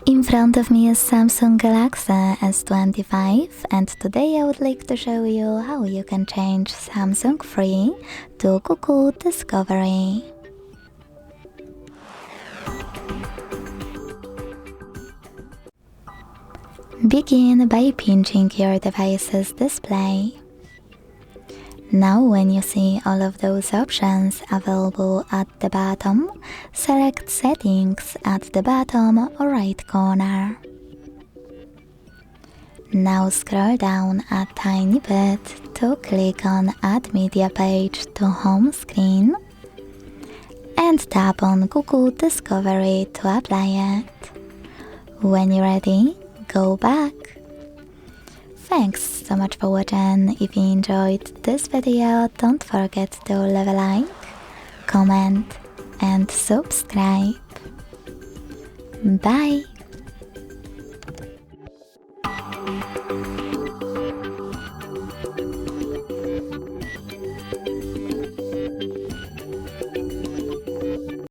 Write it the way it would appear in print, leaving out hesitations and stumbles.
In front of me is Samsung Galaxy S25 and today I would like to show you how you can change Samsung Free to Google Discovery. Begin by pinching your device's display. Now when you see all of those options available at the bottom, select Settings at the bottom right corner. Now scroll down a tiny bit to click on Add Media Page to Home Screen and tap on Google Discovery to apply it. When you're ready, go back. Thanks so much for watching. If you enjoyed this video, don't forget to leave a like, comment and subscribe. Bye!